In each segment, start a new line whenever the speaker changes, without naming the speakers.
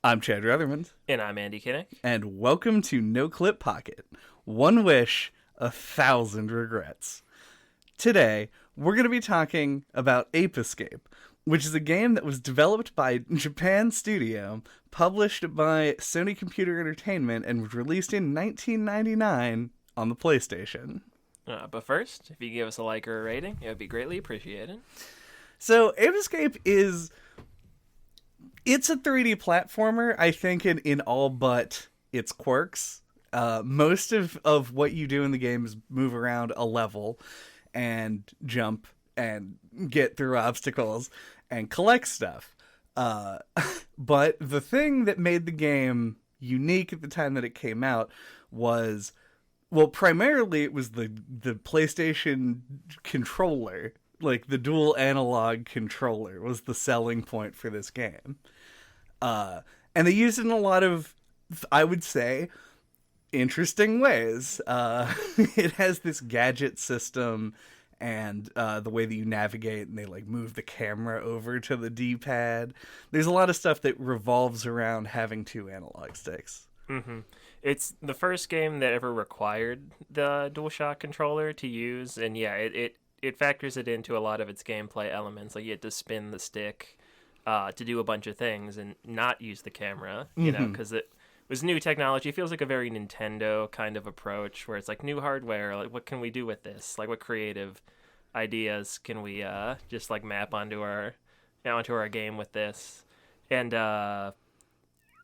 I'm Chad Ruthermond.
And I'm Andy Kinnick.
And welcome to NOCLIP Pocket. One wish, 1,000 regrets. Today, we're going to be talking about Ape Escape, which is a game that was developed by Japan Studio, published by Sony Computer Entertainment, and was released in 1999 on the PlayStation.
But first, if you give us a like or a rating, it would be greatly appreciated.
So, Ape Escape it's a 3D platformer, I think, in all but its quirks. Most of what you do in the game is move around a level and jump and get through obstacles and collect stuff. But the thing that made the game unique at the time that it came out was, well, primarily it was the PlayStation controller. Like, the dual analog controller was the selling point for this game. And they used it in a lot of, I would say, interesting ways. It has this gadget system and the way that you navigate, and they like move the camera over to the D-pad. There's a lot of stuff that revolves around having two analog sticks.
Mm-hmm. It's the first game that ever required the DualShock controller to use, and yeah, it factors it into a lot of its gameplay elements. Like, you had to spin the stick to do a bunch of things and not use the camera, you know, because it was new technology. It feels like a very Nintendo kind of approach, where it's like new hardware. Like, what can we do with this? Like, what creative ideas can we just like map onto our game with this? And I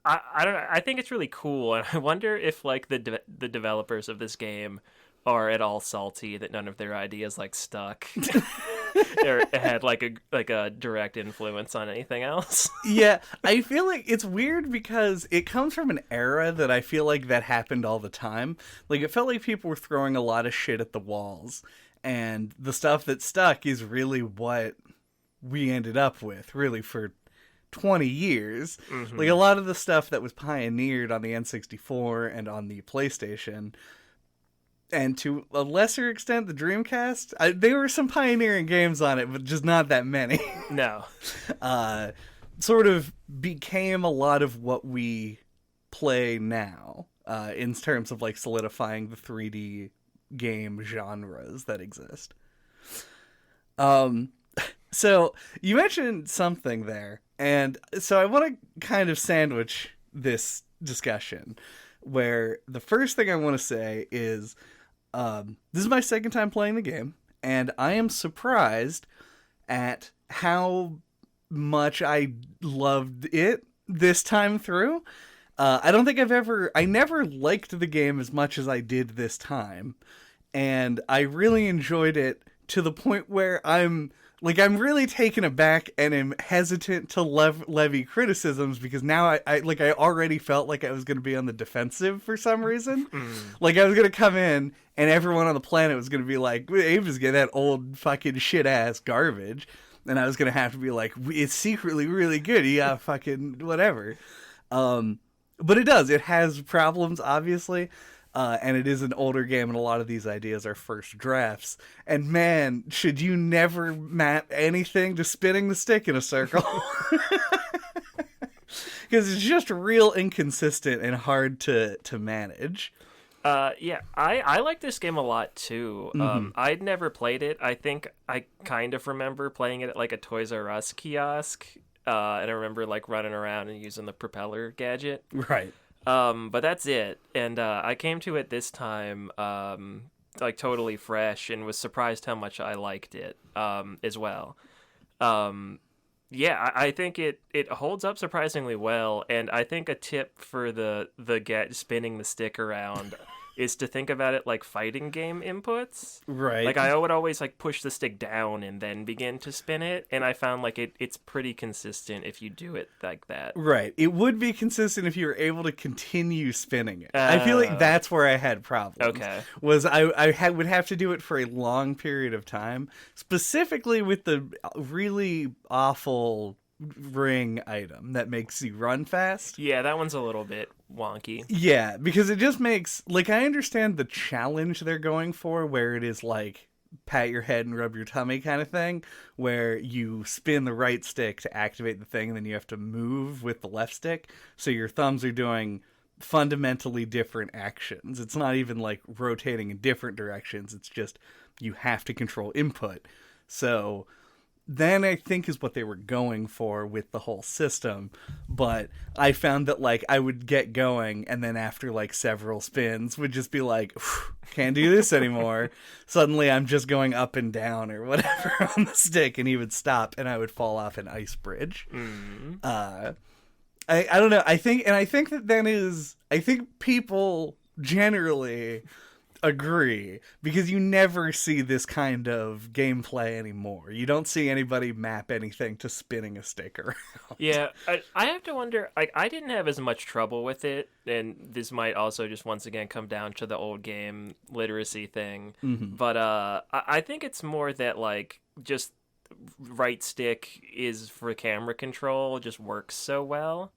don't know. I think it's really cool, and I wonder if like the developers of this game are at all salty that none of their ideas like stuck or had like a direct influence on anything else.
Yeah, I feel like it's weird because it comes from an era that I feel like that happened all the time. Like, it felt like people were throwing a lot of shit at the walls, and the stuff that stuck is really what we ended up with, really, for 20 years. Mm-hmm. Like, a lot of the stuff that was pioneered on the N64 and on the PlayStation, and to a lesser extent the Dreamcast, there were some pioneering games on it, but just not that many.
No.
Sort of became a lot of what we play now, in terms of like solidifying the 3D game genres that exist. So you mentioned something there, and so I want to kind of sandwich this discussion, where the first thing I want to say is, this is my second time playing the game, and I am surprised at how much I loved it this time through. I don't think I never liked the game as much as I did this time, and I really enjoyed it to the point where I'm really taken aback and am hesitant to levy criticisms, because now I already felt like I was going to be on the defensive for some reason. Like, I was going to come in and everyone on the planet was going to be like, Ape is getting that old fucking shit ass garbage. And I was going to have to be like, it's secretly really good. Yeah, fucking whatever. But it does. It has problems, obviously. And it is an older game, and a lot of these ideas are first drafts. And man, should you never map anything to spinning the stick in a circle. Because it's just real inconsistent and hard to manage.
Yeah, I like this game a lot too. I'd never played it. I think I kind of remember playing it at like a Toys R Us kiosk. And I remember like running around and using the propeller gadget.
Right.
But that's it. And I came to it this time like totally fresh, and was surprised how much I liked it as well. Yeah, I think it holds up surprisingly well, and I think a tip for the spinning the stick around is to think about it like fighting game inputs.
Right.
Like, I would always like push the stick down and then begin to spin it, and I found like it's pretty consistent if you do it like that.
Right. It would be consistent if you were able to continue spinning it. I feel like that's where I had problems.
Okay.
Was I would have to do it for a long period of time, specifically with the really awful ring item that makes you run fast.
Yeah, that one's a little bit wonky.
Yeah, because it just makes, like, I understand the challenge they're going for, where it is like pat your head and rub your tummy kind of thing, where you spin the right stick to activate the thing, and then you have to move with the left stick. So your thumbs are doing fundamentally different actions. It's not even like rotating in different directions. It's just you have to control input. So then I think is what they were going for with the whole system. But I found that like I would get going, and then after like several spins would just be like, can't do this anymore. Suddenly I'm just going up and down or whatever on the stick, and he would stop and I would fall off an ice bridge. I don't know. I think people generally agree, because you never see this kind of gameplay anymore. You don't see anybody map anything to spinning a stick around.
Yeah, I have to wonder, I didn't have as much trouble with it, and this might also just once again come down to the old game literacy thing, but I think it's more that like just right stick is for camera control just works so well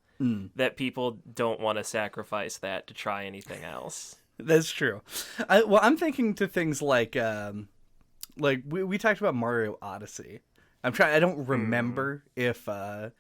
that people don't want to sacrifice that to try anything else.
That's true. I'm thinking to things like we talked about Mario Odyssey. I don't remember if 3D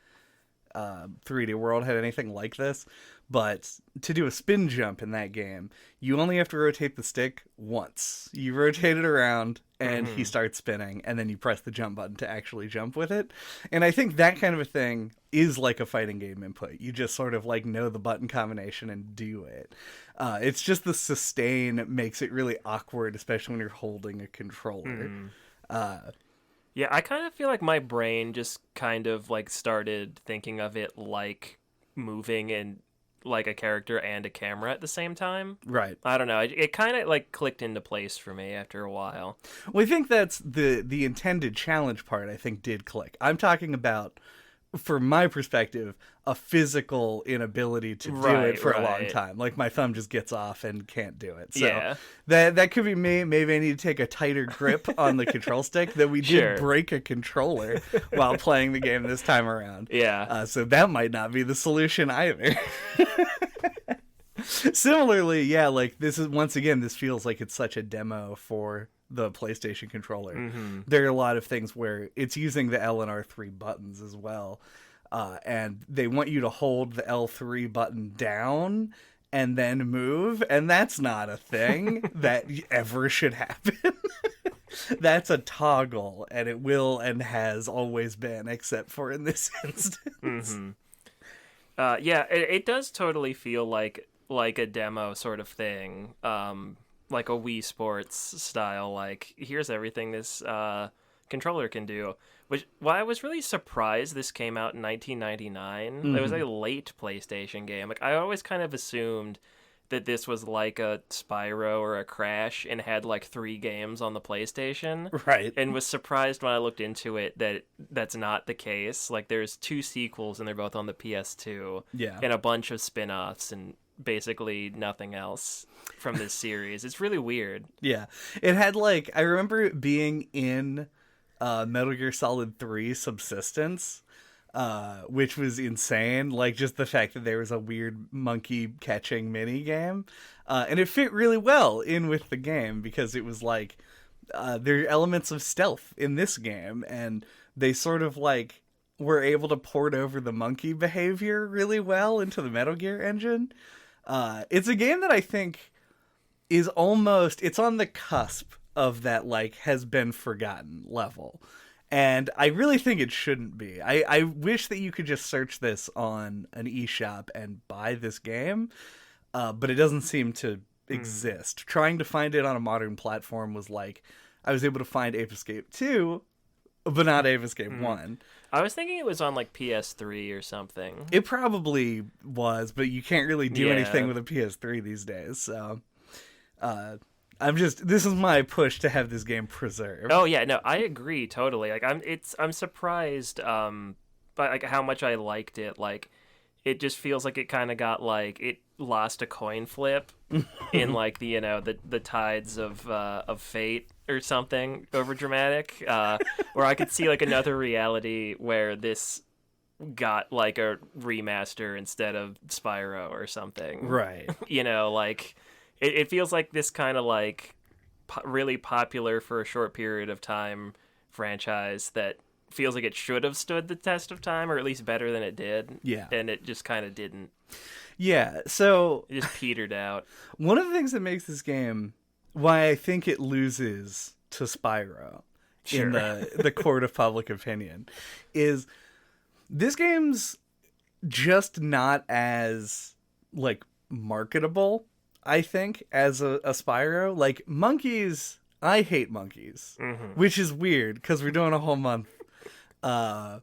World had anything like this, but to do a spin jump in that game, you only have to rotate the stick once. You rotate it around, and he starts spinning, and then you press the jump button to actually jump with it. And I think that kind of a thing is like a fighting game input. You just sort of like know the button combination and do it. It's just the sustain makes it really awkward, especially when you're holding a controller.
Yeah, I kind of feel like my brain just kind of like started thinking of it like moving in like a character and a camera at the same time.
Right.
I don't know. It kind of like clicked into place for me after a while.
Well, I think that's the intended challenge part, I think, did click. I'm talking about, from my perspective, a physical inability to do it for a long time. Like my thumb just gets off and can't do it. So that could be me. Maybe I need to take a tighter grip on the control stick. That we did break a controller while playing the game this time around.
Yeah.
So that might not be the solution either. Similarly, yeah, like this is, once again, this feels like it's such a demo for the PlayStation controller. There are a lot of things where it's using the L and R3 buttons as well. And they want you to hold the L3 button down and then move. And that's not a thing that ever should happen. That's a toggle, and it will and has always been, except for in this instance.
Yeah, it does totally feel like a demo sort of thing. Like a Wii Sports style, like, here's everything this controller can do. I was really surprised this came out in 1999. It was a late PlayStation game. Like, I always kind of assumed that this was like a Spyro or a Crash and had like 3 games on the PlayStation.
Right.
And was surprised when I looked into it that that's not the case. Like, there's 2 sequels and they're both on the PS2.
Yeah.
And a bunch of spin-offs and basically nothing else from this series. It's really weird.
Yeah. It had like, I remember it being in Metal Gear Solid 3 Subsistence, which was insane. Like, just the fact that there was a weird monkey catching mini game, and it fit really well in with the game, because it was like there are elements of stealth in this game, and they sort of like were able to port over the monkey behavior really well into the Metal Gear engine. It's a game that I think is almost, it's on the cusp of that like has been forgotten level. And I really think it shouldn't be. I wish that you could just search this on an eShop and buy this game, but it doesn't seem to exist. Trying to find it on a modern platform was like, I was able to find Ape Escape 2, but not Ape Escape 1.
I was thinking it was on like PS3 or something.
It probably was, but you can't really do anything with a PS3 these days, so... this is my push to have this game preserved.
Oh yeah, no, I agree totally. Like I'm surprised by like how much I liked it. Like it just feels like it kind of got like it lost a coin flip in like the the tides of fate or something over dramatic. Where I could see like another reality where this got like a remaster instead of Spyro or something.
Right.
Like. It feels like this kind of like really popular for a short period of time franchise that feels like it should have stood the test of time, or at least better than it did.
Yeah.
And it just kind of didn't.
Yeah, so
It just petered out.
one of the things that makes this game, why I think it loses to Spyro in the court of public opinion, is this game's just not as, like, marketable, I think, as a Spyro. Like, monkeys, I hate monkeys, which is weird, because we're doing a whole month. By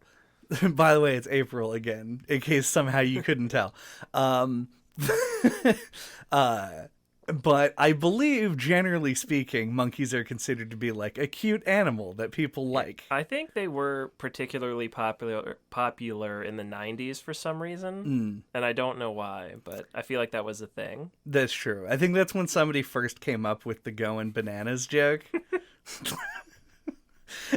the way, it's Ape-ril again, in case somehow you couldn't tell. But I believe, generally speaking, monkeys are considered to be like a cute animal that people like.
I think they were particularly popular in the 90s for some reason, and I don't know why, but I feel like that was a thing.
That's true. I think that's when somebody first came up with the going bananas joke.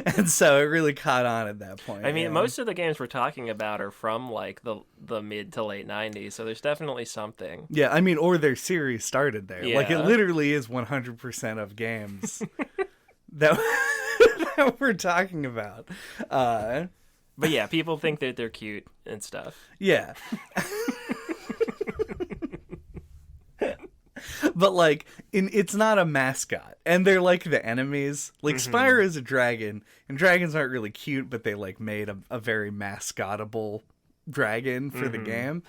And so it really caught on at that point.
I mean, most of the games we're talking about are from, like, the mid to late 90s, so there's definitely something.
Yeah, I mean, or their series started there.
Yeah.
Like, it literally is 100% of games that, that we're talking about.
But yeah, people think that they're cute and stuff.
Yeah. But, like, it's not a mascot. And they're, like, the enemies. Like, Spyro is a dragon, and dragons aren't really cute, but they, like, made a very mascotable dragon for the game.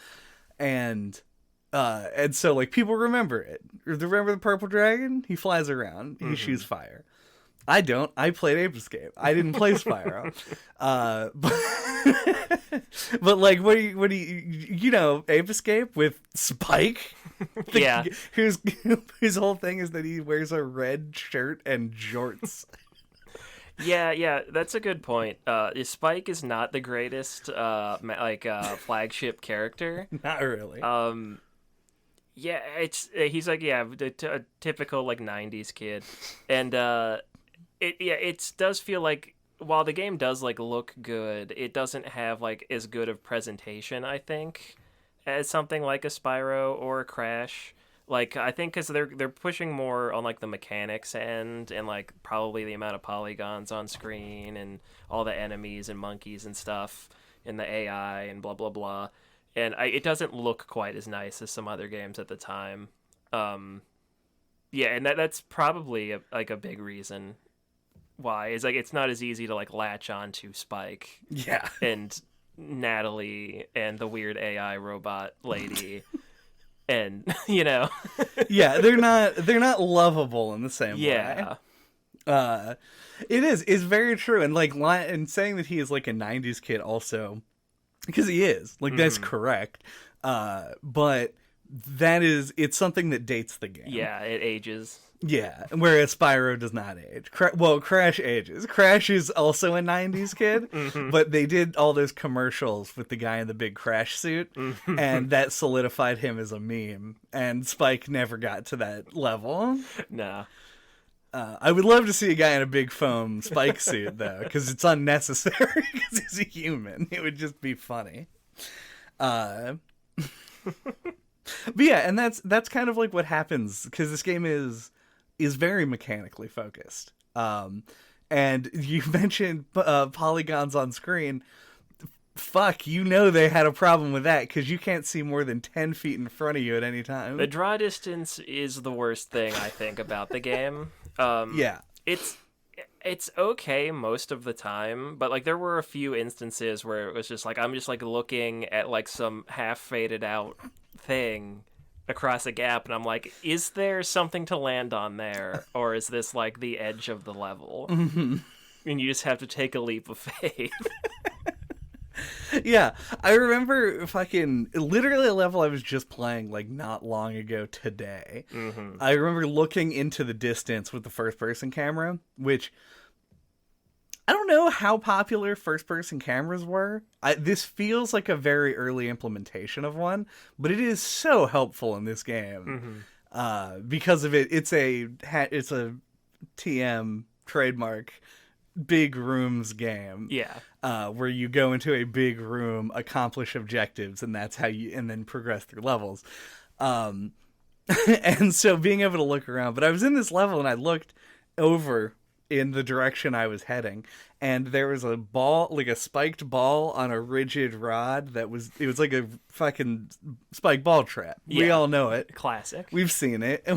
And so, like, people remember it. Remember the purple dragon? He flies around. He shoots fire. I don't. I played Ape Escape. I didn't play Spyro. But like, what do you know, Ape Escape with Spike?
Yeah.
Whose whole thing is that he wears a red shirt and jorts.
Yeah, that's a good point. Spike is not the greatest, flagship character.
Not really.
Yeah, he's like, a typical, like, 90s kid. And, it does feel like, while the game does, like, look good, it doesn't have, like, as good of presentation, I think, as something like a Spyro or a Crash. Like, I think because they're pushing more on, like, the mechanics end and, like, probably the amount of polygons on screen and all the enemies and monkeys and stuff and the AI and blah, blah, blah. And it doesn't look quite as nice as some other games at the time. Yeah, and that's probably, a big reason why. Is, like, it's not as easy to, like, latch on to Spike.
Yeah.
And Natalie and the weird AI robot lady. And, you know.
Yeah, they're not lovable in the same way.
Yeah.
It's very true. And like, and saying that he is like a 90s kid also, because he is, like, that's correct. But it's something that dates the game.
Yeah, it ages.
Yeah, whereas Spyro does not age. Crash ages. Crash is also a 90s kid, but they did all those commercials with the guy in the big Crash suit, and that solidified him as a meme, and Spike never got to that level.
No.
I would love to see a guy in a big foam Spike suit, though, because it's unnecessary, because he's a human. It would just be funny. But yeah, and that's kind of like what happens, because this game is very mechanically focused. And you mentioned polygons on screen. Fuck, you know they had a problem with that, because you can't see more than 10 feet in front of you at any time.
The draw distance is the worst thing, I think, about the game.
Yeah.
It's okay most of the time, but, like, there were a few instances where it was just like, I'm just, like, looking at, like, some half faded out thing across a gap, and I'm like, is there something to land on there, or is this, like, the edge of the level? And you just have to take a leap of faith.
Yeah, I remember fucking literally a level I was just playing, like, not long ago today. I remember looking into the distance with the first-person camera, which I don't know how popular first-person cameras were. This feels like a very early implementation of one, but it is so helpful in this game because of it. It's a TM trademark big rooms game.
Yeah.
Where you go into a big room, accomplish objectives, and that's how and then progress through levels. And so being able to look around, but I was in this level and I looked over in the direction I was heading, and there was a ball, like a spiked ball on a rigid rod it was like a fucking spiked ball trap.
Yeah.
We all know it.
Classic.
We've seen it.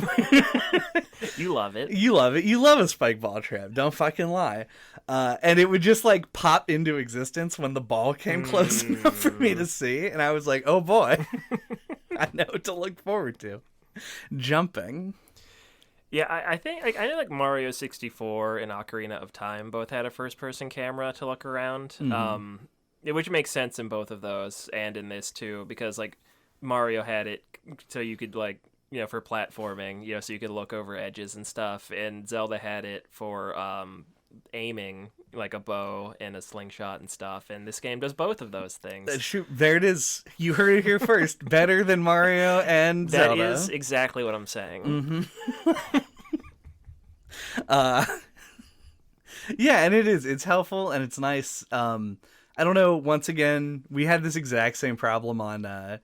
You love it.
You love it. You love a spiked ball trap. Don't fucking lie. And it would just like pop into existence when the ball came close enough for me to see, and I was like, oh boy. I know what to look forward to. Jumping.
Yeah, I think I know like Mario 64 and Ocarina of Time both had a first-person camera to look around, which makes sense in both of those and in this too, because like Mario had it so you could like for platforming, so you could look over edges and stuff, and Zelda had it for aiming like a bow and a slingshot and stuff, and this game does both of those things.
Shoot, there it is. You heard it here first. Better than Mario and Zelda.
That is exactly what I'm saying.
Yeah, and it's helpful and it's nice. I don't know, once again, we had this exact same problem on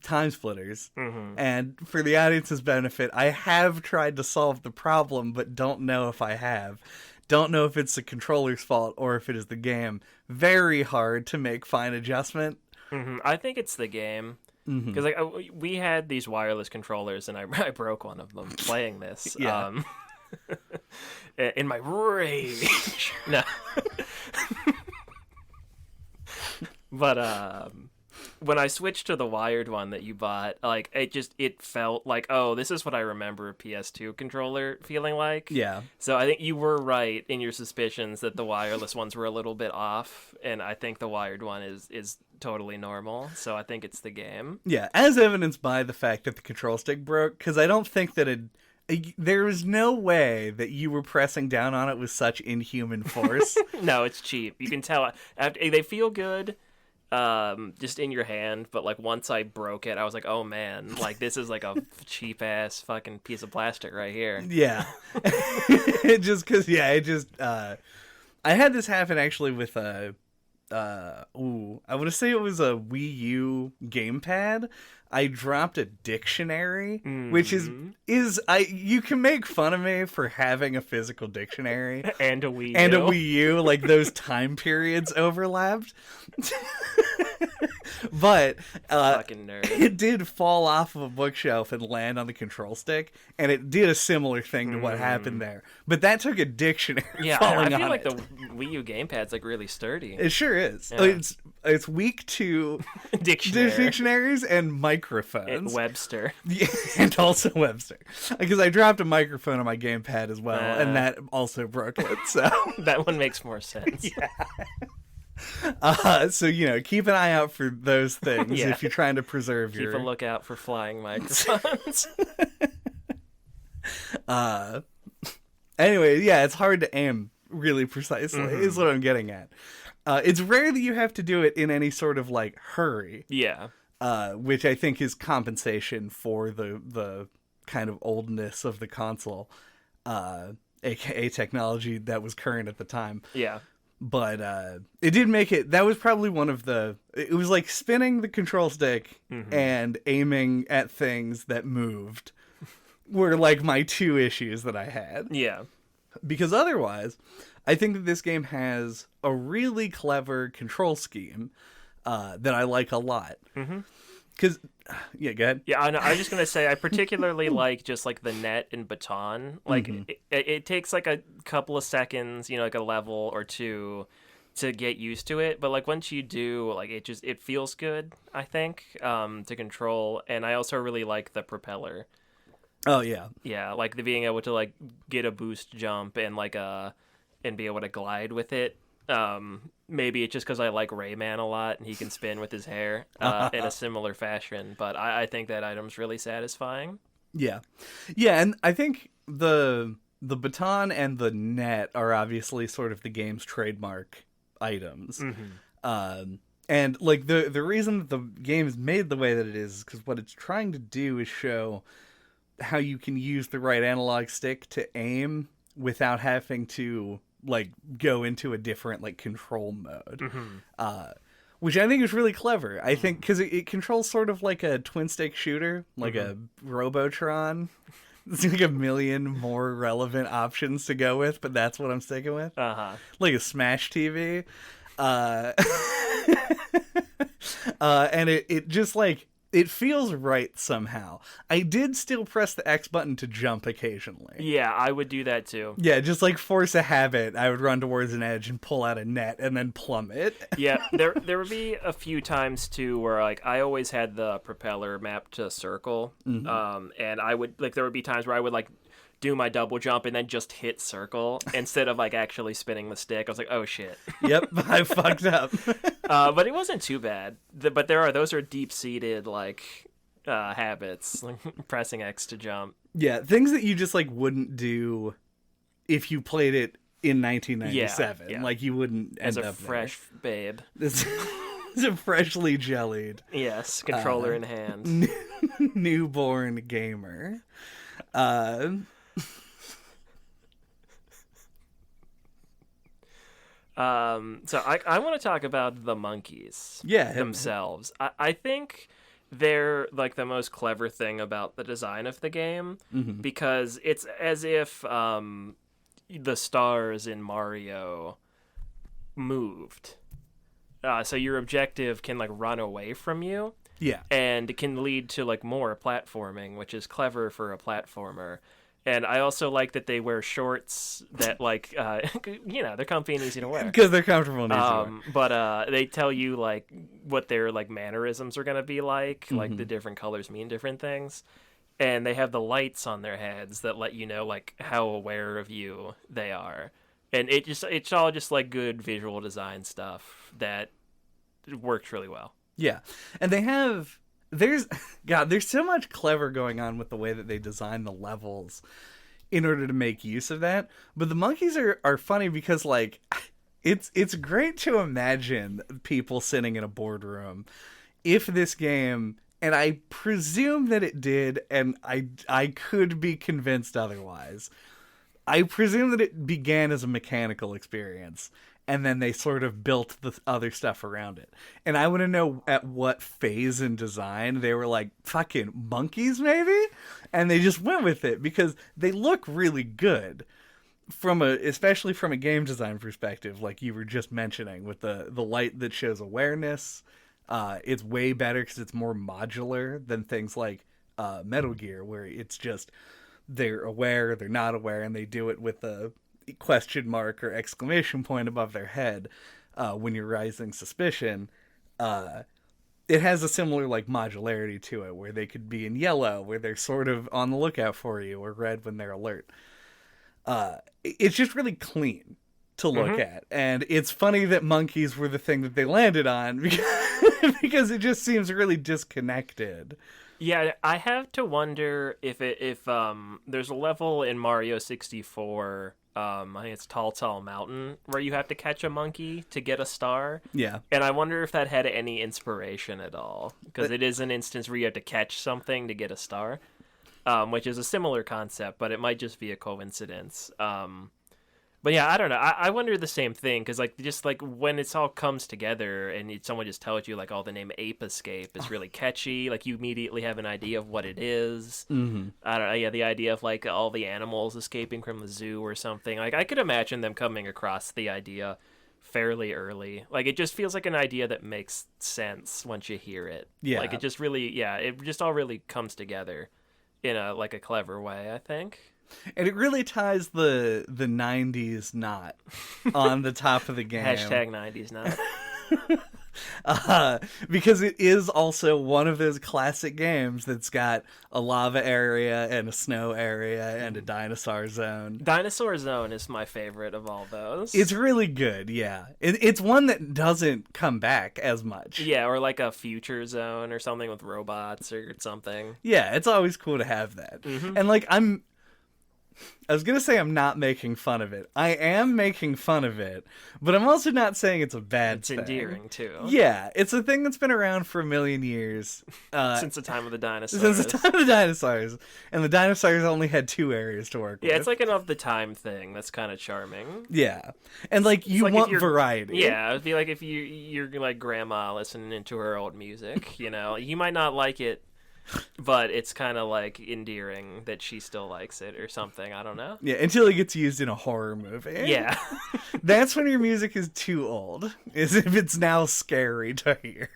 Time Splitters, and for the audience's benefit, I have tried to solve the problem, but don't know if I have. Don't know if it's the controller's fault or if it is the game. Very hard to make fine adjustment.
I think it's the game, because like we had these wireless controllers, and I broke one of them playing this.
Yeah.
In my rage. No. But when I switched to the wired one that you bought, like it felt like, oh, this is what I remember a PS2 controller feeling like.
Yeah.
So I think you were right in your suspicions that the wireless ones were a little bit off, and I think the wired one is totally normal. So I think it's the game.
Yeah, as evidenced by the fact that the control stick broke, because I don't think that there was no way that you were pressing down on it with such inhuman force.
No, it's cheap. You can tell. They feel good. Just in your hand, but like once I broke it, I was like, oh man, like this is like a cheap ass fucking piece of plastic right here.
Yeah. I had this happen actually with I want to say it was a Wii U gamepad. I dropped a dictionary, which is you can make fun of me for having a physical dictionary
and a Wii U.
And a Wii U, like those time periods overlapped. But
fucking nerd.
It did fall off of a bookshelf and land on the control stick, and it did a similar thing to what happened there. But that took a dictionary falling
I feel
on
like
it.
the Wii U gamepad's like really sturdy.
It sure is.
Yeah.
It's weak to dictionaries and microphones.
And Webster.
Yeah, and also Webster. Because I dropped a microphone on my gamepad as well, and that also broke it. So
that one makes more sense.
Yeah. So keep an eye out for those things if you're trying to preserve
Keep a lookout for flying microphones.
Anyway, yeah, it's hard to aim really precisely, is what I'm getting at. It's rare that you have to do it in any sort of like hurry.
Yeah.
Which I think is compensation for the kind of oldness of the console, aka technology that was current at the time.
Yeah.
But it did make it. That was probably one of the. It was like spinning the control stick and aiming at things that moved were like my two issues that I had.
Yeah. Because
otherwise, I think that this game has a really clever control scheme that I like a lot. Because, yeah, go ahead.
Yeah, I was just going to say, I particularly like just like the net and baton. Like, it takes like a couple of seconds, like a level or two to get used to it. But like once you do, like it feels good, I think, to control. And I also really like the propeller.
Oh, yeah.
Yeah, like the being able to like get a boost jump and like and be able to glide with it. Maybe it's just because I like Rayman a lot and he can spin with his hair in a similar fashion, but I think that item's really satisfying.
Yeah. Yeah, and I think the baton and the net are obviously sort of the game's trademark items. And like the reason the game is made the way that it is because what it's trying to do is show how you can use the right analog stick to aim without having to like go into a different like control mode, which I think is really clever. I think because it controls sort of like a twin stick shooter, like a Robotron There's like a million more relevant options to go with, but that's what I'm sticking with. Like a Smash TV. Uh, and it just like, it feels right somehow. I did still press the X button to jump occasionally.
Yeah, I would do that too.
Yeah, just like force a habit. I would run towards an edge and pull out a net and then plummet.
Yeah, there would be a few times too where like I always had the propeller mapped to circle, and I would like there would be times where I would like do my double jump and then just hit circle instead of like actually spinning the stick. I was like, oh shit.
Yep, I fucked up.
But it wasn't too bad. But those are deep seated like habits, like pressing X to jump.
Yeah, things that you just like wouldn't do if you played it in 1997.
Yeah.
Like you wouldn't end
as a
up
fresh babe.
This is a freshly jellied.
Yes, controller in hand.
Newborn gamer.
So I want to talk about the monkeys themselves. I think they're like the most clever thing about the design of the game because it's as if the stars in Mario moved. So your objective can like run away from you.
Yeah.
And it can lead to like more platforming, which is clever for a platformer. And I also like that they wear shorts that, like, they're comfy and easy to wear.
Because they're comfortable and easy to wear.
But they tell you, like, what their, like, mannerisms are going to be like the different colors mean different things. And they have the lights on their heads that let you know, like, how aware of you they are. And it's all just, like, good visual design stuff that works really well.
Yeah. And they have... There's so much clever going on with the way that they design the levels in order to make use of that. But the monkeys are funny because, like, it's great to imagine people sitting in a boardroom if this game, and I presume that it did, and I could be convinced otherwise. I presume that it began as a mechanical experience, and then they sort of built the other stuff around it. And I want to know at what phase in design they were like, fucking monkeys, maybe? And they just went with it because they look really good especially from a game design perspective, like you were just mentioning, with the light that shows awareness. It's way better because it's more modular than things like Metal Gear, where it's just they're aware, they're not aware, and they do it with a question mark or exclamation point above their head when you're raising suspicion. It has a similar like modularity to it, where they could be in yellow, where they're sort of on the lookout for you, or red when they're alert. It's just really clean to look at, and it's funny that monkeys were the thing that they landed on because it just seems really disconnected.
Yeah, I have to wonder if there's a level in Mario 64, I think it's Tall Mountain, where you have to catch a monkey to get a star.
Yeah.
And I wonder if that had any inspiration at all, because it is an instance where you have to catch something to get a star, which is a similar concept, but it might just be a coincidence. But yeah, I don't know. I wonder the same thing, because like just like when it's all comes together and someone just tells you like, oh, the name Ape Escape is really catchy. Like you immediately have an idea of what it is. I don't know. Yeah, the idea of like all the animals escaping from the zoo or something. Like I could imagine them coming across the idea fairly early. Like it just feels like an idea that makes sense once you hear it.
Yeah.
Like it just really, it just all really comes together in a clever way, I think.
And it really ties the 90s knot on the top of the game.
Hashtag 90s knot.
Because it is also one of those classic games that's got a lava area and a snow area and a dinosaur zone.
Dinosaur Zone is my favorite of all those.
It's really good, yeah. It's one that doesn't come back as much.
Yeah, or like a future zone or something with robots or something.
Yeah, it's always cool to have that. And like I was going to say I'm not making fun of it. I am making fun of it, but I'm also not saying it's a bad thing.
It's endearing, too.
Yeah, it's a thing that's been around for a million years.
Since the time of the dinosaurs.
Since the time of the dinosaurs. And the dinosaurs only had 2 areas to work with.
Yeah, it's like an of-the-time thing that's kind of charming.
Yeah. And, like, you want variety.
Yeah, it'd be like if you're like, grandma listening to her old music, you know? You might not like it but it's kind of like endearing that she still likes it or something. I don't know.
Yeah, until it gets used in a horror movie.
Yeah.
That's when your music is too old, is if it's now scary to hear.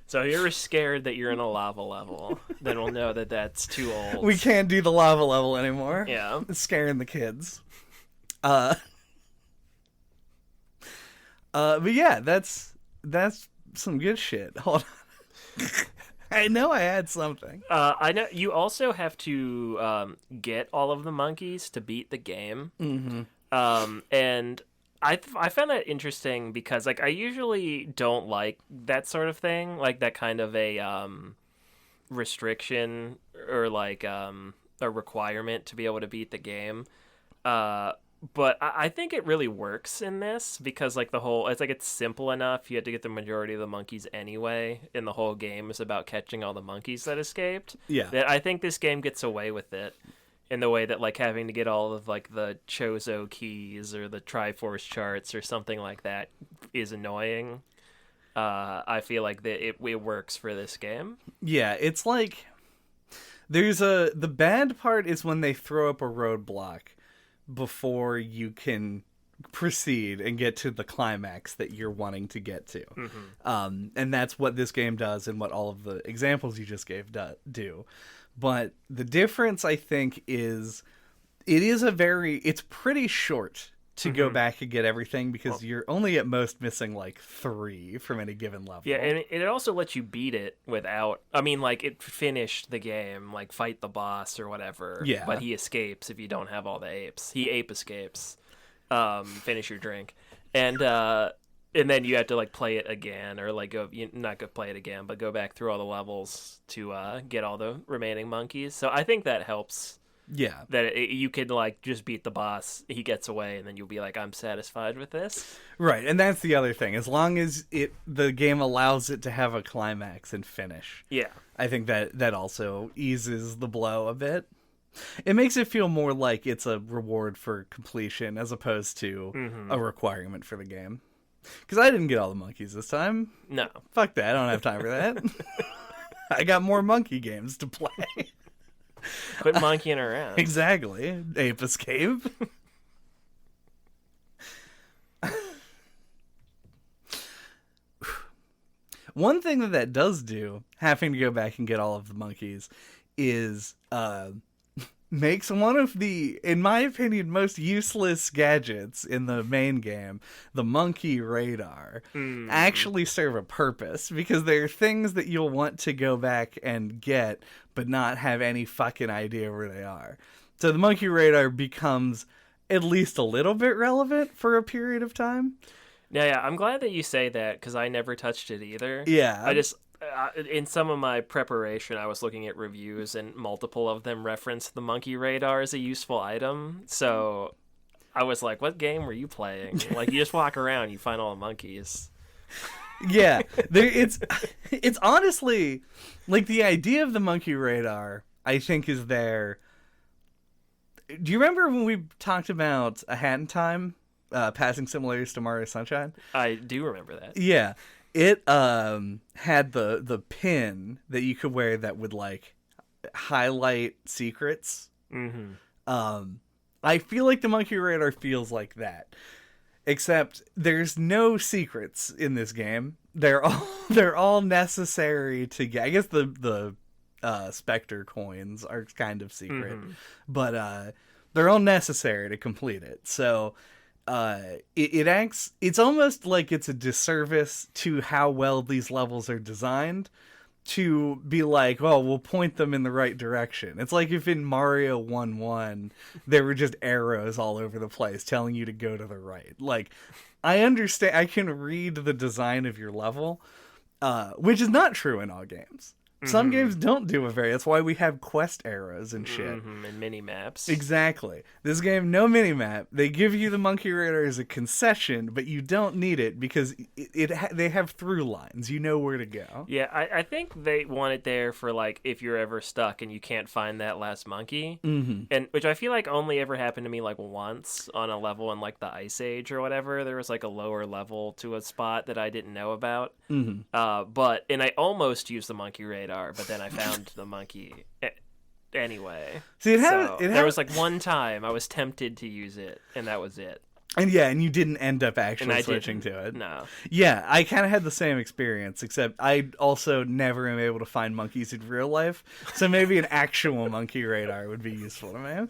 So if you're scared that you're in a lava level, then we'll know that that's too old.
We can't do the lava level anymore.
Yeah.
It's scaring the kids. But yeah, that's some good shit. Hold on. I know I had something.
I know you also have to get all of the monkeys to beat the game.
Mm-hmm.
And I found that interesting because like I usually don't like that sort of thing, like that kind of a restriction or like a requirement to be able to beat the game. But I think it really works in this because like it's simple enough. You had to get the majority of the monkeys anyway, and the whole game is about catching all the monkeys that escaped.
Yeah.
That I think this game gets away with it in the way that like having to get all of like the Chozo keys or the Triforce charts or something like that is annoying. I feel like that it works for this game.
Yeah, it's like the bad part is when they throw up a roadblock before you can proceed and get to the climax that you're wanting to get to.
Mm-hmm.
And that's what this game does and what all of the examples you just gave do. But the difference, I think, is it's pretty short to go back and get everything because you're only at most missing like 3 from any given level.
Yeah, and it also lets you beat it without... I mean, like, it finished the game, like, fight the boss or whatever.
Yeah.
But he escapes if you don't have all the apes. He ape escapes. Finish your drink. And then you have to, like, play it again or, like, not go play it again, but go back through all the levels to get all the remaining monkeys. So I think that helps.
Yeah.
That you could, like, just beat the boss, he gets away, and then you'll be like, I'm satisfied with this.
Right, and that's the other thing. As long as the game allows it to have a climax and finish.
Yeah.
I think that also eases the blow a bit. It makes it feel more like it's a reward for completion as opposed to a requirement for the game. Because I didn't get all the monkeys this time.
No.
Fuck that, I don't have time for that. I got more monkey games to play.
Quit monkeying around.
Exactly. Ape Escape. One thing that does do, having to go back and get all of the monkeys, is makes one of the, in my opinion, most useless gadgets in the main game, the monkey radar, actually serve a purpose, because there are things that you'll want to go back and get, but not have any fucking idea where they are. So the monkey radar becomes at least a little bit relevant for a period of time.
Yeah, I'm glad that you say that, because I never touched it either.
Yeah.
I just... in some of my preparation, I was looking at reviews, and multiple of them referenced the monkey radar as a useful item. So I was like, what game were you playing? Like, you just walk around, you find all the monkeys.
Yeah. It's honestly, like, the idea of the monkey radar, I think, is there. Do you remember when we talked about A Hat in Time, passing similarities to Mario Sunshine?
I do remember that.
Yeah. It had the pin that you could wear that would like highlight secrets. I feel like the monkey radar feels like that, except there's no secrets in this game. They're all necessary to get. I guess the Spectre coins are kind of secret, but they're all necessary to complete it. So. It's almost like it's a disservice to how well these levels are designed to be like, oh, we'll point them in the right direction. It's like if in Mario 1-1 there were just arrows all over the place telling you to go to the right. Like, I understand, I can read the design of your level, which is not true in all games. Some games don't do it very. That's why we have quest arrows and shit.
And mini maps.
Exactly. This game, no mini map. They give you the monkey radar as a concession, but you don't need it because they have through lines. You know where to go.
Yeah, I think they want it there for like if you're ever stuck and you can't find that last monkey, and which I feel like only ever happened to me like once on a level in like the Ice Age or whatever. There was like a lower level to a spot that I didn't know about. But I almost used the monkey radar. radar, but then I found the monkey anyway.
See,
there was like one time I was tempted to use it, and that was it.
And you didn't end up actually switching to it.
No.
Yeah, I kind of had the same experience, except I also never am able to find monkeys in real life, so maybe an actual monkey radar would be useful to me.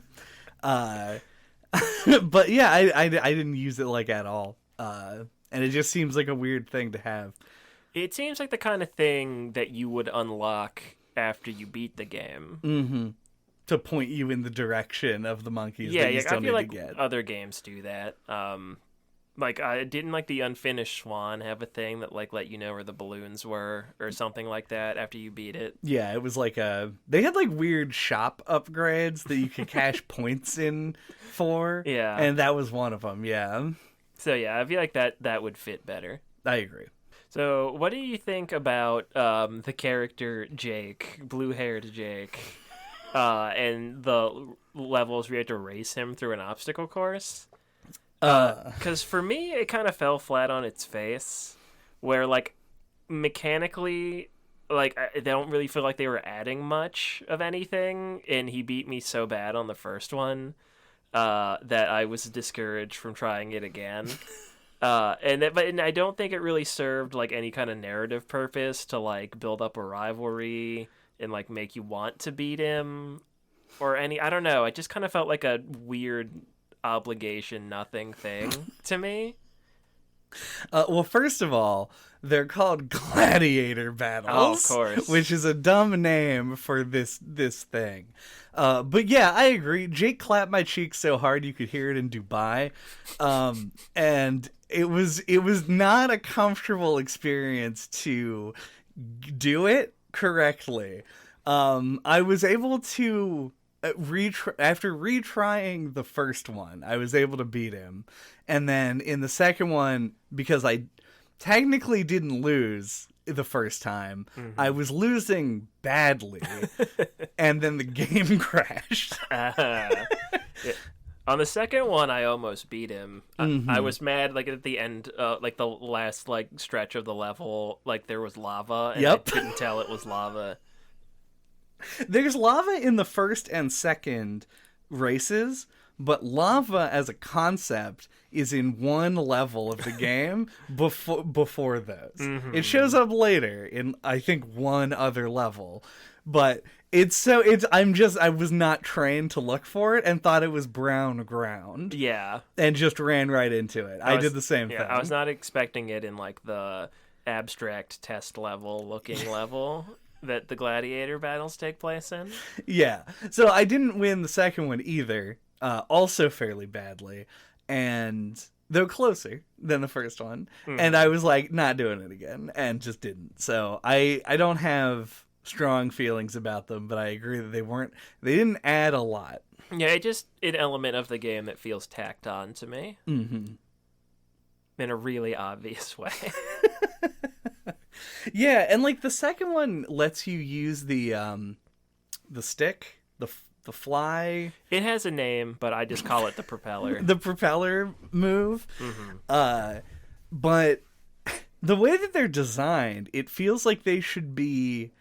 But yeah, I didn't use it like at all, and it just seems like a weird thing to have.
It seems like the kind of thing that you would unlock after you beat the game.
Mm-hmm. To point you in the direction of the monkeys that you still need to get.
Other games do that. Like, I didn't like the Unfinished Swan have a thing that like let you know where the balloons were or something like that after you beat it.
Yeah, it was like they had like weird shop upgrades that you could cash points in for.
Yeah.
And that was one of them, yeah.
So yeah, I feel like that would fit better.
I agree.
So what do you think about the character Jake, blue-haired Jake? And the levels where you had to race him through an obstacle course. Because for me, it kind of fell flat on its face, where like mechanically, like they don't really feel like they were adding much of anything, and he beat me so bad on the first one that I was discouraged from trying it again. And I don't think it really served like any kind of narrative purpose to like build up a rivalry and like make you want to beat him or I don't know. It just kind of felt like a weird obligation nothing thing to me.
Well, first of all, they're called gladiator battles,
of course,
which is a dumb name for this thing. But yeah, I agree. Jake clapped my cheek so hard you could hear it in Dubai, and it was not a comfortable experience to do it correctly. I was able to after retrying the first one, I was able to beat him, and then in the second one, because I technically didn't lose the first time, I was losing badly, and then the game crashed.
On the second one, I almost beat him. I was mad, like at the end, like the last like stretch of the level, like there was lava, and I couldn't tell it was lava.
There's lava in the first and second races, but lava as a concept is in one level of the game before those. It shows up later in I think one other level, but I was not trained to look for it and thought it was brown ground.
Yeah.
And just ran right into it. I did the same thing.
I was not expecting it in like the abstract test level looking level that the gladiator battles take place in.
Yeah. So I didn't win the second one either. Also fairly badly. And though closer than the first one. And I was like, not doing it again. And just didn't. So I don't have strong feelings about them, but I agree that they didn't add a lot.
Yeah, it just an element of the game that feels tacked on to me. In a really obvious way.
Yeah, and like the second one lets you use the stick, the fly.
It has a name, but I just call it the propeller.
The propeller move. But the way that they're designed, it feels like they should be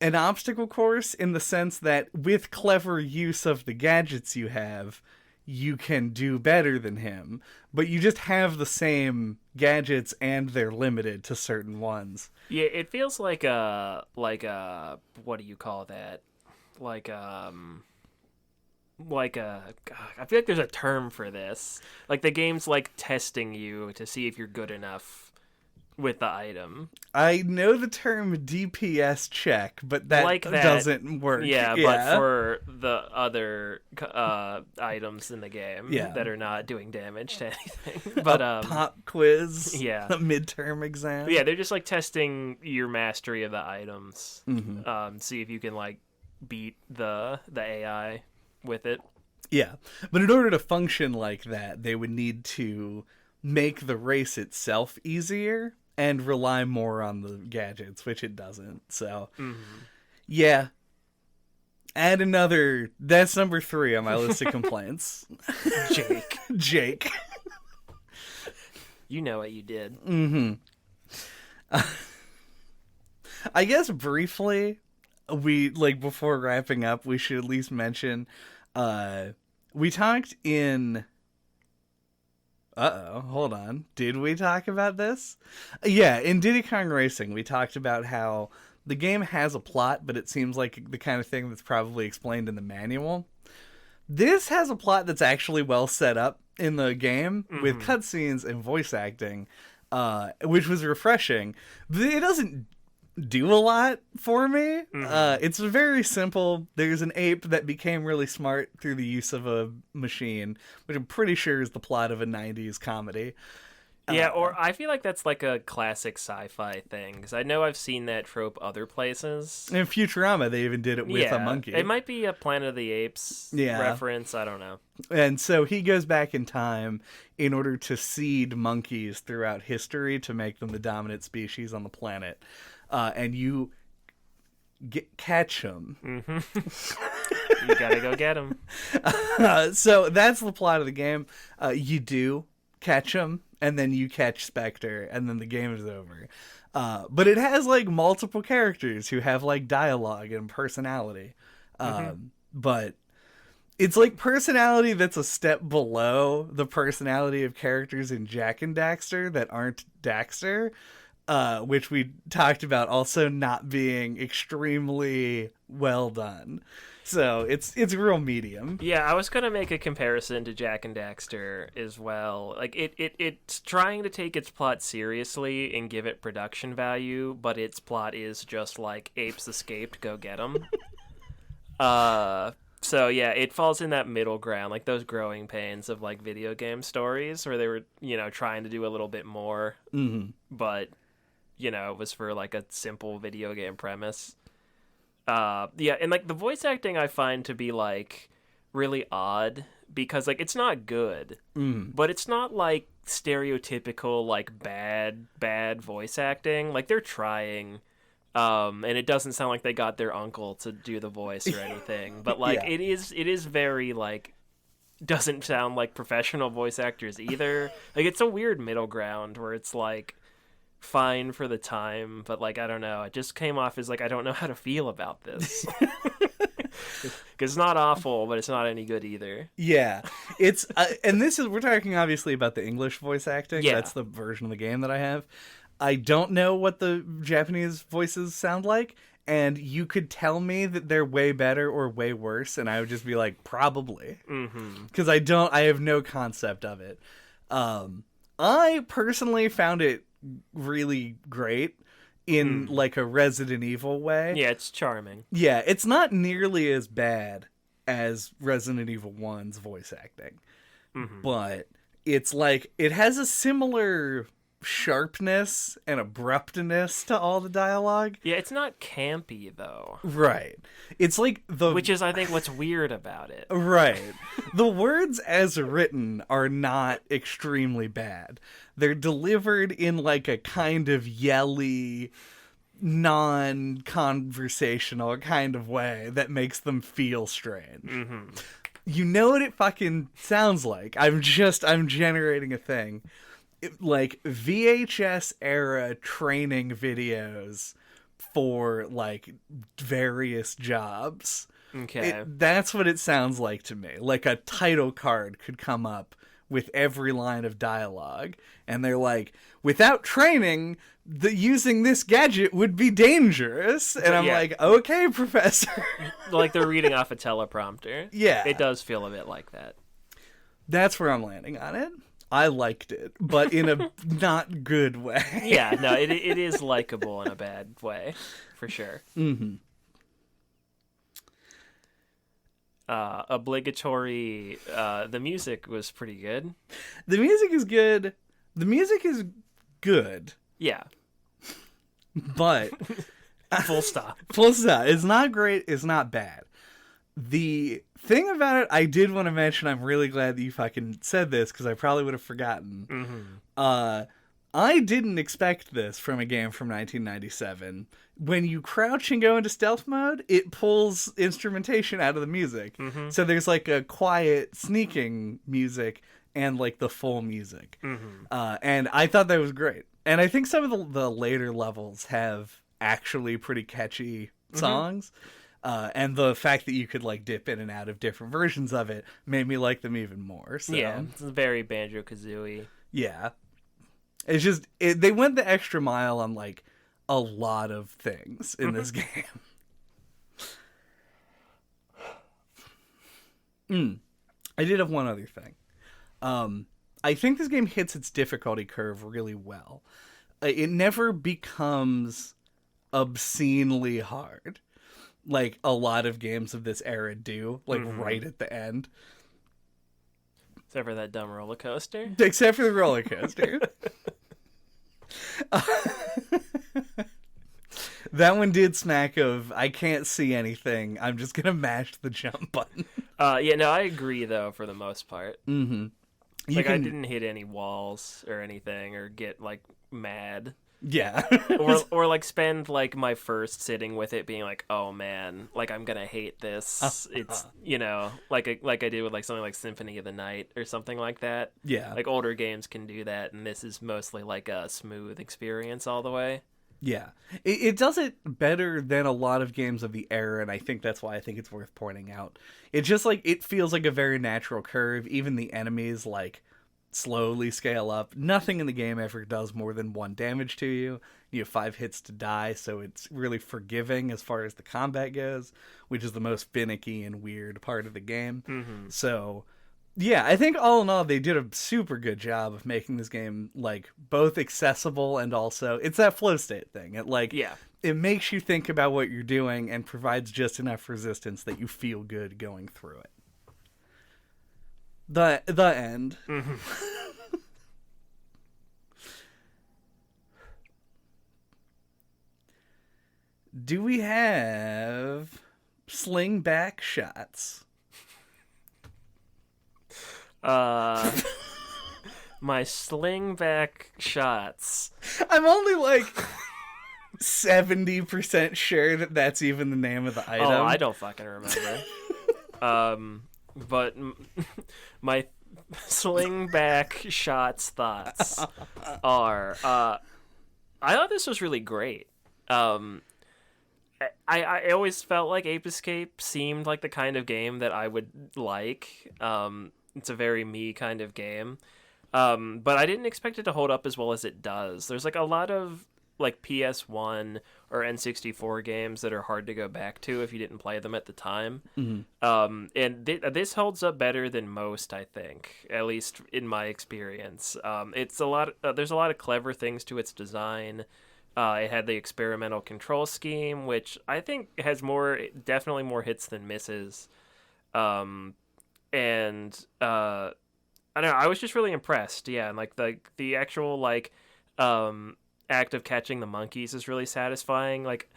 an obstacle course in the sense that with clever use of the gadgets you have, you can do better than him, but you just have the same gadgets and they're limited to certain ones.
Yeah, it feels like a what do you call that? I feel like there's a term for this. Like the game's like testing you to see if you're good enough with the item. I
know the term DPS check, but that doesn't work.
Yeah, but for the other items in the game that are not doing damage to anything. But
a pop quiz,
a
midterm exam.
Yeah, they're just like testing your mastery of the items. See if you can like beat the AI with it.
Yeah, but in order to function like that, they would need to make the race itself easier and rely more on the gadgets, which it doesn't. So, yeah. Add another... That's number 3 on my list of complaints. Jake.
You know what you did.
I guess briefly, we like before wrapping up, we should at least mention we talked in hold on. Did we talk about this? Yeah, in Diddy Kong Racing, we talked about how the game has a plot, but it seems like the kind of thing that's probably explained in the manual. This has a plot that's actually well set up in the game with cutscenes and voice acting, which was refreshing. But it doesn't do a lot for me. It's very simple. There's an ape that became really smart through the use of a machine, which I'm pretty sure is the plot of a 90s comedy.
Yeah, or I feel like that's like a classic sci-fi thing, because I know I've seen that trope other places.
In Futurama, they even did it with a monkey.
It might be a Planet of the Apes reference, I don't know.
And so he goes back in time in order to seed monkeys throughout history to make them the dominant species on the planet. And you catch them.
You gotta go get them.
So that's the plot of the game. You do catch them, and then you catch Spectre, and then the game is over. But it has like multiple characters who have like dialogue and personality. But it's like personality that's a step below the personality of characters in Jak and Daxter that aren't Daxter. Which we talked about also not being extremely well done. So it's real medium.
Yeah, I was gonna make a comparison to Jak and Daxter as well. Like it's trying to take its plot seriously and give it production value, but its plot is just like apes escaped, go get them. So yeah, it falls in that middle ground, like those growing pains of like video game stories where they were, trying to do a little bit more, but it was for like a simple video game premise. Yeah, and like the voice acting I find to be like really odd because like it's not good, but it's not like stereotypical like bad voice acting. Like they're trying, and it doesn't sound like they got their uncle to do the voice or anything. But like it is very like doesn't sound like professional voice actors either. Like it's a weird middle ground where it's like fine for the time, but like I don't know, it just came off as like I don't know how to feel about this. Because it's not awful, but it's not any good either.
Yeah, it's and we're talking obviously about the English voice acting. That's the version of the game that I have. I don't know what the Japanese voices sound like, and you could tell me that they're way better or way worse, and I would just be like probably, because I have no concept of it. I personally found it really great in like a Resident Evil way.
Yeah, it's charming.
Yeah, it's not nearly as bad as Resident Evil 1's voice acting. But it's like it has a similar sharpness and abruptness to all the dialogue.
Yeah, it's not campy though.
Right. It's like
which is I think what's weird about it.
Right. The words as written are not extremely bad. They're delivered in like a kind of yelly, non-conversational kind of way that makes them feel strange. You know what it fucking sounds like. I'm generating a thing. Like VHS era training videos for like various jobs.
Okay.
That's what it sounds like to me. Like a title card could come up with every line of dialogue, and they're like, without training, using this gadget would be dangerous. And I'm like, okay, professor.
Like they're reading off a teleprompter.
Yeah.
It does feel a bit like that.
That's where I'm landing on it. I liked it, but in a not good way.
Yeah, no, it is likable in a bad way, for sure. Obligatory, the music was pretty good.
The music is good. The music is good.
Yeah.
But...
Full stop.
Full stop. It's not great. It's not bad. The thing about it, I did want to mention, I'm really glad that you fucking said this, because I probably would have forgotten. I didn't expect this from a game from 1997. When you crouch and go into stealth mode, it pulls instrumentation out of the music. So there's like a quiet, sneaking music and like the full music. And I thought that was great. And I think some of the later levels have actually pretty catchy songs. And the fact that you could like dip in and out of different versions of it made me like them even more. So
Yeah, it's very Banjo-Kazooie.
yeah, it's just they went the extra mile on like a lot of things in this game. I did have one other thing. I think this game hits its difficulty curve really well. It never becomes obscenely hard, like a lot of games of this era do, like right at the end.
Except for that dumb roller coaster.
Except for the roller coaster. That one did smack of, I can't see anything, I'm just gonna mash the jump button.
Yeah, no, I agree, though, for the most part.
Mm-hmm.
Like, I didn't hit any walls or anything, or get, like, mad.
Yeah.
or like, spend, like, my first sitting with it being like, oh, man, like, I'm gonna hate this. It's, you know, like I did with, like, something like Symphony of the Night or something like that.
Yeah.
Like, older games can do that, and this is mostly, like, a smooth experience all the way.
Yeah. It does it better than a lot of games of the era, and I think that's why I think it's worth pointing out. It just, like, it feels like a very natural curve. Even the enemies, like, slowly scale up. Nothing in the game ever does more than 1 damage to you. You have 5 hits to die, so it's really forgiving as far as the combat goes, which is the most finicky and weird part of the game.
Mm-hmm.
So, yeah, I think all in all, they did a super good job of making this game, like, both accessible and also, it's that flow state thing. It, like,
Yeah.
It makes you think about what you're doing and provides just enough resistance that you feel good going through it. The end.
Mm-hmm.
Do we have sling back shots?
My sling back shots.
I'm only like 70% sure that that's even the name of the item.
Oh, I don't fucking remember. But my sling back shots thoughts are, I thought this was really great. I always felt like Ape Escape seemed like the kind of game that I would like. It's a very me kind of game. But I didn't expect it to hold up as well as it does. There's like a lot of like PS1 or N64 games that are hard to go back to if you didn't play them at the time.
Mm-hmm.
And this holds up better than most, I think, at least in my experience. It's a lot. There's a lot of clever things to its design. It had the experimental control scheme, which I think has definitely more hits than misses. And I don't know. I was just really impressed. Yeah, and like the actual like act of catching the monkeys is really satisfying. Like,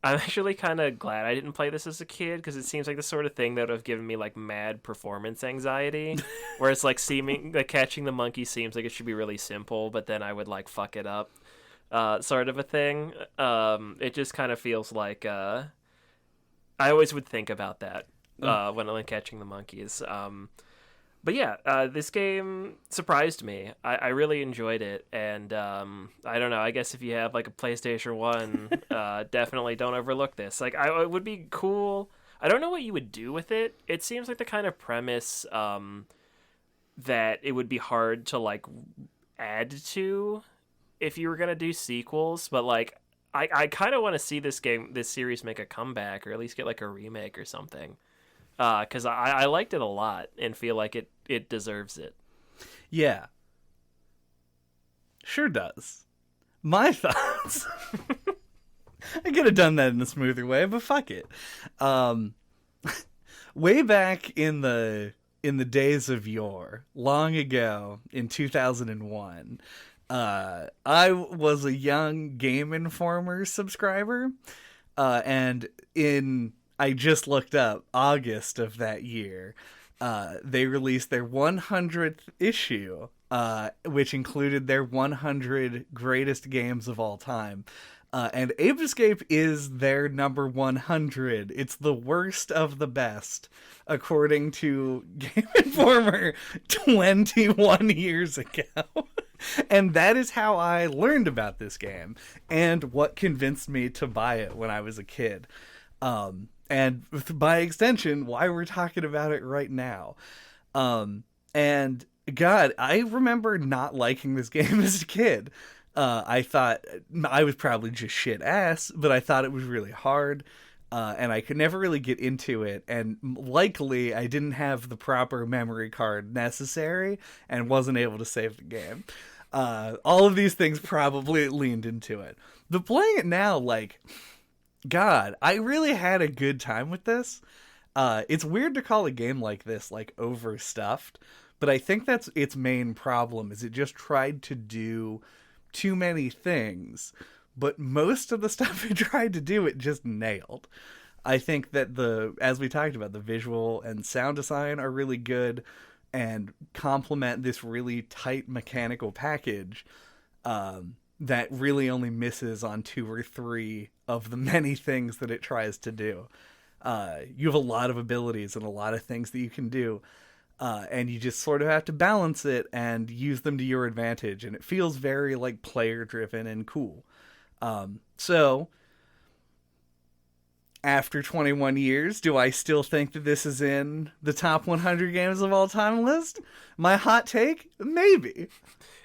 I'm actually kind of glad I didn't play this as a kid, because it seems like the sort of thing that would have given me like mad performance anxiety, where it's like catching the monkey seems like it should be really simple, but then I would like fuck it up, sort of a thing. It just kind of feels like I always would think about that when I'm catching the monkeys. But yeah, this game surprised me. I really enjoyed it, and I don't know. I guess if you have like a PlayStation 1, definitely don't overlook this. Like, it would be cool. I don't know what you would do with it. It seems like the kind of premise that it would be hard to like add to if you were gonna do sequels. But like, I kind of want to see this series make a comeback, or at least get like a remake or something. Because I liked it a lot and feel like it deserves it.
Yeah. Sure does. My thoughts. I could have done that in a smoother way, but fuck it. Way back in the days of yore, long ago in 2001, I was a young Game Informer subscriber, and I just looked up August of that year. They released their 100th issue, which included their 100 greatest games of all time. And Ape Escape is their number 100. It's the worst of the best, according to Game Informer 21 years ago. And that is how I learned about this game and what convinced me to buy it when I was a kid. And by extension, why we're talking about it right now. And God, I remember not liking this game as a kid. I thought I was probably just shit ass, but I thought it was really hard. And I could never really get into it, and likely I didn't have the proper memory card necessary and wasn't able to save the game. All of these things probably leaned into it. But playing it now, like, God, I really had a good time with this. It's weird to call a game like this, like, overstuffed, but I think that's its main problem, is it just tried to do too many things. But most of the stuff it tried to do, it just nailed. I think that as we talked about, the visual and sound design are really good and complement this really tight mechanical package that really only misses on 2 or 3 of the many things that it tries to do. You have a lot of abilities and a lot of things that you can do, and you just sort of have to balance it and use them to your advantage, and it feels very like player-driven and cool. So, after 21 years, do I still think that this is in the top 100 games of all time list? My hot take? Maybe.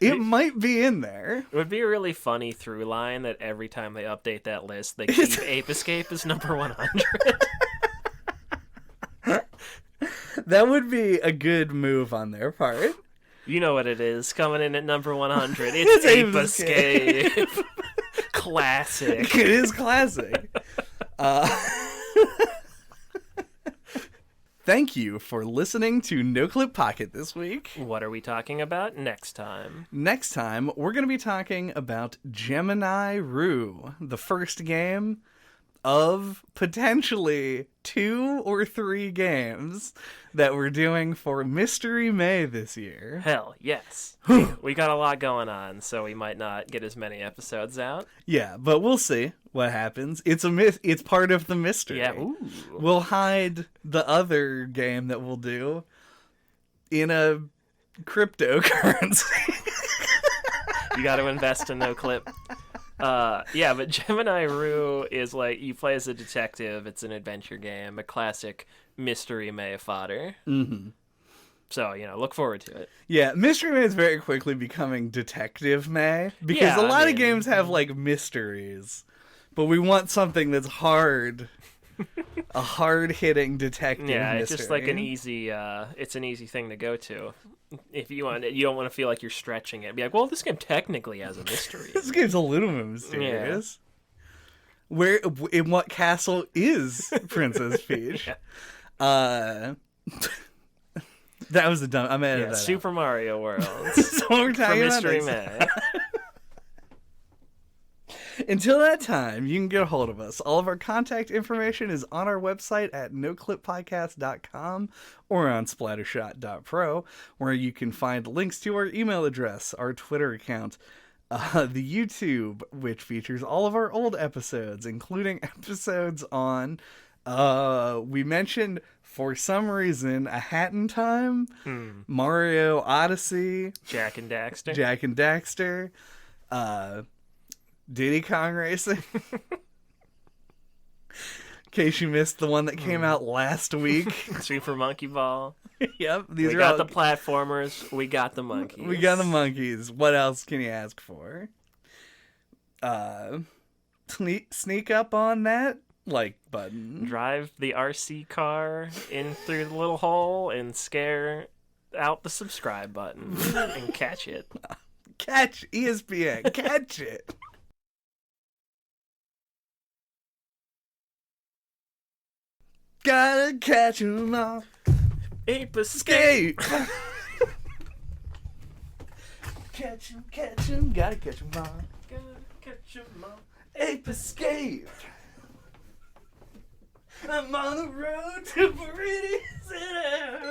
It might be in there.
It would be a really funny through line that every time they update that list, they keep Ape Escape as number 100.
That would be a good move on their part.
You know what it is, coming in at number 100. It's Ape Escape. Classic.
It is classic. Thank you for listening to NoClip Pocket this week.
What are we talking about next time?
Next time, we're going to be talking about Gemini-Rue, the first game of potentially 2 or 3 games that we're doing for Mystery May this year.
Hell, yes. We got a lot going on, so we might not get as many episodes out.
Yeah, but we'll see what happens. It's a myth. It's part of the mystery.
Yeah, ooh.
We'll hide the other game that we'll do in a cryptocurrency.
You got to invest in NoClip. Yeah, but Gemini-Rue is like, you play as a detective. It's an adventure game, a classic Mystery May fodder.
Mm-hmm.
So, look forward to it.
Yeah, Mystery May is very quickly becoming Detective May, because a lot of games have, like, mysteries, but we want something that's hard. A hard-hitting detective mystery.
Yeah, it's just like an easy, it's an easy thing to go to. If you want it, you don't want to feel like you're stretching it. Be like, well, this game technically has a mystery.
This game's a little bit mysterious. Yeah. Where, in what castle is Princess Peach?
Yeah.
That was a dumb. I'm editing that
Super Mario World.
So we're talking about
Mystery May.
Until that time, you can get a hold of us. All of our contact information is on our website at noclippodcast.com or on splattershot.pro, where you can find links to our email address, our Twitter account, the YouTube, which features all of our old episodes, including episodes on, we mentioned, for some reason, A Hat in Time, Mario Odyssey,
Jack and Daxter,
Diddy Kong Racing. In case you missed the one that came out last week.
Super Monkey Ball.
Yep.
We got the platformers. We got the monkeys.
We got the monkeys. What else can you ask for? Sneak up on that like button.
Drive the RC car in through the little hole and scare out the subscribe button and catch it.
Catch ESPN. Catch it. Gotta catch 'em all.
Ape Escape.
Catch 'em, gotta catch 'em all.
Gotta catch 'em all.
Ape Escape. I'm on the road to Meridian City.